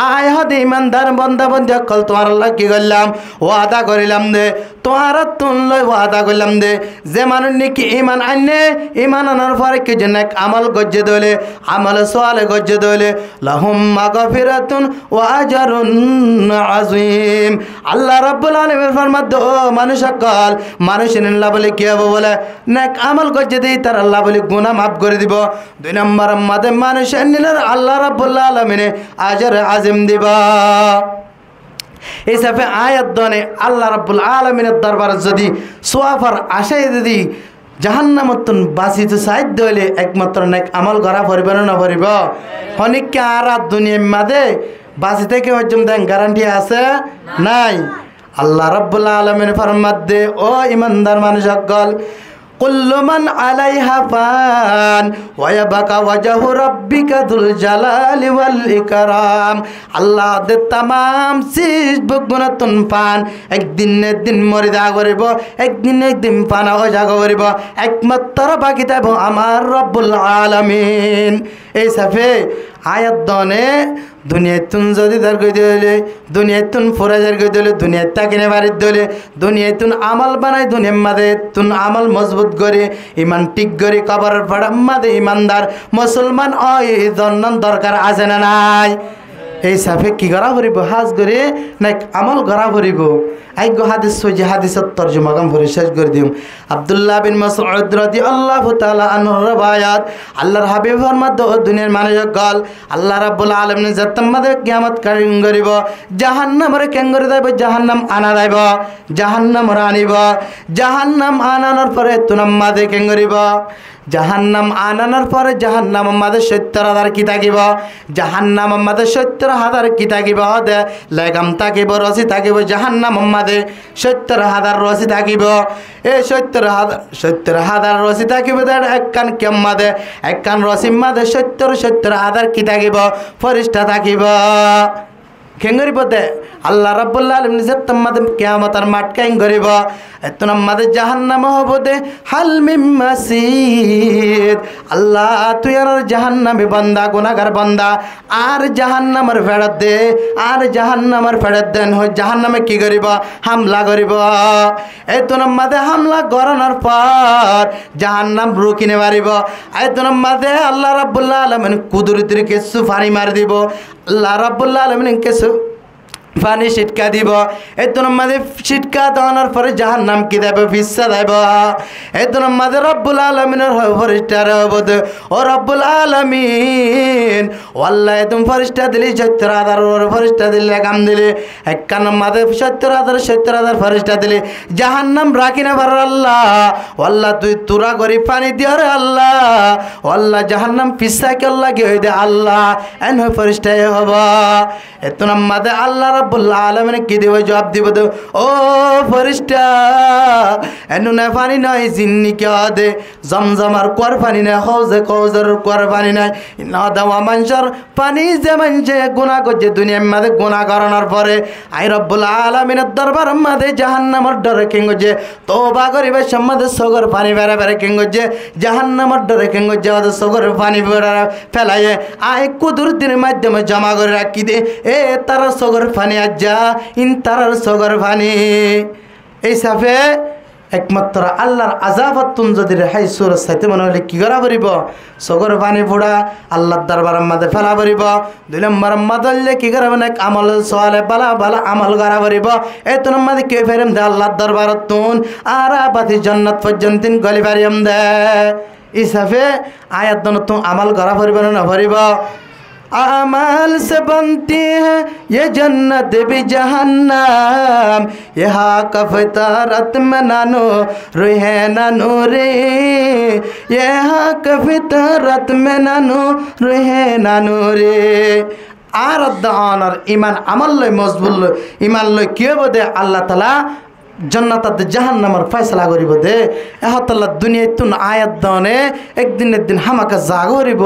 আয় হদে ইমানদার বান্দা বান্দা কল তোমার আল্লাহ কি করলাম ওয়াদা করিলাম দে তোমার তুন লই ওয়াদা করলাম দে যে মানুষ নাকি ঈমান আননে ঈমান আনার পরে কি জন্য আমল গজ্জে দলে আমল সালে গজ্জে দলে lahum maghfiratun wa ajrun azim। আল্লাহ রাব্বুল আলামিন ফরমাতে ও মানুষ সকল মানুষ নিল্লা বলে কি হবে বলে নেক আমল গজ্জে দেই তার আল্লাহ বলে গুনাহ মাফ করে দিব। দুই নম্বর মাদে মানুষ নিলের আল্লাহ রাব্বুল আলামিন আজর আজিম দিবা। এই সাফে আয়াত দনে আল্লাহ রাব্বুল আলামিনের দরবার যদি সোয়াফার আশায় যদি জাহান্নামতুন বাসিতে সাইদ হইলে একমাত্র নেক আমল করা পরিব না পরিব অনেককে আর দুনিয়ার মাঝে বাসি থেকে হজম দেন গ্যারান্টি আছে নাই। আল্লাহ রাব্বুল আলামিন ফরমাতে ও ইমানদার মানুষ সকল কুল্লু মান আলাইহা ফান ওয়া ইয়াবকা ওয়াজহু রাব্বিকা যুল জালালি ওয়াল ইকরাম। আল্লাহ দে तमाम চীজ বগুনাতুন পান একদিন মরি যা করিব একদিন পানা হয়ে যা করিব একমাত্র বাকি থাকব আমার রব্বুল আলামিন। এই সাফে আয়াত দনে দুনিয়াতুন যদি দার কই দিলে দুনিয়াতুন ফরাজার কই দিলে দুনিয়া তাকিনে বাড়ি দিলে দুনিয়াতুন আমল বানাই দুনিয়ার মাঝে তুন আমল মজবুত করে ইমান ঠিক করে কবরের পড়ার মাঝে ইমানদার মুসলমান ওই জন্নন দরকার আছে না নাই। এই সাফে কি করা করিব হাজ করে না আমল করা করিব। আইগ হাদিস সহি হাদিসের তরজমা কাম করে শেষ করে দিম। আব্দুল্লাহ বিন মাসউদ রাদিয়াল্লাহু তাআলা আনহু রবায়াত আল্লাহর হাবিব ফরমাতে ও দুনিয়ার মানুষ সকল আল্লাহ রাব্বুল আলামিন জাতমাদে কিয়ামত কায়েম করিব জাহান্নামরে কেন করে দেব জাহান্নাম আনা দেব জাহান্নাম রানিব জাহান্নাম আনানোর পরে তুনাম্মাদে কেন করিব জাহান্নাম আনানোর পরে জাহান্নাম আমাদের ৭০,০০০ কি থাকিব জাহান্নাম আমাদের ৭০,০০০ কি থাকিব দে লেগাম থাকিব রসি থাকিব জাহান্নাম আমাদের ৭০,০০০ রসি থাকিব এই ৭০,০০০ রসি থাকিব এক কান কেম্মাদে এক কান রসিম মাদে ৭০,০০০ কি থাকিব ফরিস্তা থাকিব কেঙ্গরি পদে আল্লাহ রাব্বুল আলামিন জাতমাদে কিয়ামতের মাঠ কেন করিব এতন মাদে জাহান্নাম হবদে হাল মিম মাসিদ। আল্লাহ তুই আর জাহান্নামে বান্দা গুনাহগার বান্দা আর জাহান্নামের ফেরত দে আর জাহান্নামের ফেরত দেন হয় জাহান্নামে কি করিব হামলা করিব এতন মাদে হামলা করানোর পর জাহান্নাম রুকিনে মারিব এতন মাদে আল্লাহ রাব্বুল আলামিন কুদরতের কিছু ফারি মার দিব আল্লাহ রাব্বুল আলামিন কিছু পানি ছিটকা দিব এতন মাঝে ছিটকা দেওয়ানোর পরে জাহান্নাম কি দেবে ফিসা দেব এতন মাঝে রব্বুল আলামিনের ফেরেশতা রবদ ও রব্বুল আলামিন ওয়াল্লাহি তুমি ফেরেশতা দিলি ৭০,০০০ ওর ফেরেশতা দিলে কাম দিলে একখান মাঝে ৭০,০০০ ফেরেশতা দিলে জাহান্নাম রাখি না পার আল্লাহ ওয়াল্লাহ তুই তুরা করি পানি দিও রে আল্লাহ ওয়াল্লাহ জাহান্নাম ফিসা কে লাগে হই দে আল্লাহ এন ফেরেশতা হবা এতন মাঝে আল্লাহ রব্বুল আলামিন কি দিব জবাব দিব ও ফেরেশতা এনু না পানি নাই জিন্নি কে দে জমজমার কোয়ার পানি নাই কওজের কোয়ার পানি নাই না দাওয়া মানুষের পানি যে মানুষে গুনাহ করছে দুনিয়ার মাঝে গুনাহ করানোর পরে আই রব্বুল আলামিনের দরবার মাঝে জাহান্নামের ডরে কিংগছে তওবা করিবে সম্মাদে সগর পানি বেরা বেরা কিংগছে জাহান্নামের ডরে কিংগছে ওদের সগর পানি বেরা ফেলায়ে আই কুদরতির মাধ্যমে জমা করে রাখি দে এ তার সগর পানি আজ্জা ইন তার সগর পানি এই সাফে একমাত্র আল্লাহর আযাবতুন যদি রেহাই সুর সাইতে মনে হলে কি করা পারিব সগর পানি ফোড়া আল্লাহর দরবারের মধ্যে ফেলা পারিব ২ নম্বর মদলে কি করা মানে আমল সওয়ালে বালা বালা আমল করা পারিব এই ৩ নম্বর কে ফেরেম দে আল্লাহর দরবারত তুন আরাবাতি জান্নাত পর্যন্ত গলি পারিম দে ইসাফে আয়াত দন তো আমল করা পারিব না পারিব अमाल से बनती है ये जन्नत भी जहन्नम यहाँ कफतारत में नानो रुहे नानो रे यहाँ कफतारत में नानो रुहे नानो रे আর দানার ইমান আমল লই মজবুত লই ইমান লই কি হবে দে আল্লাহ তাআলা জান্নাত জাহান্নামের ফয়সালা করিব দে এহতাল্লাহ দুনিয়ায় তুন আয়াত দানে একদিন হামাকা জাগ করিব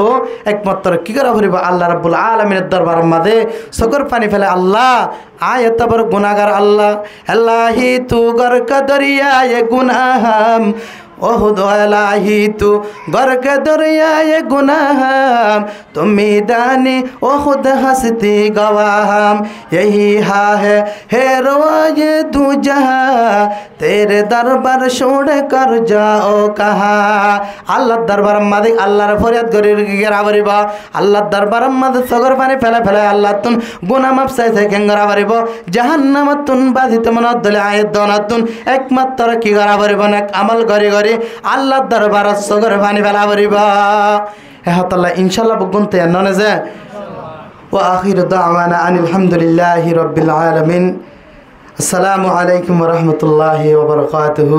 একমাত্র কি করা করিব আল্লাহ রাব্বুল আলামিনের দরবারের মাঝে সকর পানি ফেলে আল্লাহ আয়াত বড় গুনাহগার আল্লাহ আল্লাহি তু গর কদরিয়া এ গুনাহাম ओह दोलाही तू गर्क दरियाए गुनाहम तुम्ही दानी ओ खुद हंसती गवाहम यही हा है रोज तू जहाँ तेरे दरबार छोड़ कर जाओ कहाँ अल्लाह दरबार मादे अल्लाह फरियाद करी गिरा बरिबा अल्लाह दरबार मादे सगर पानी फैला फैला अल्लाह तुन गुनाह माफ से केंगरा बरिबा जहन्नम तुन बाधित मन दले आयत दोना तुन एकमात्र की गरा बरिबा ने अमल करी আল্লাহ দরবার সগর পানি ফেলা বরিবা এহতাল্লাহ ইনশাআল্লাহ বগুনতে ননে যে ওয়া আখিরু দাওয়ানা আনিল হামদুলিল্লাহি রাব্বিল আলামিন আসসালামু আলাইকুম ওয়া রাহমাতুল্লাহি ওয়া বারাকাতুহু।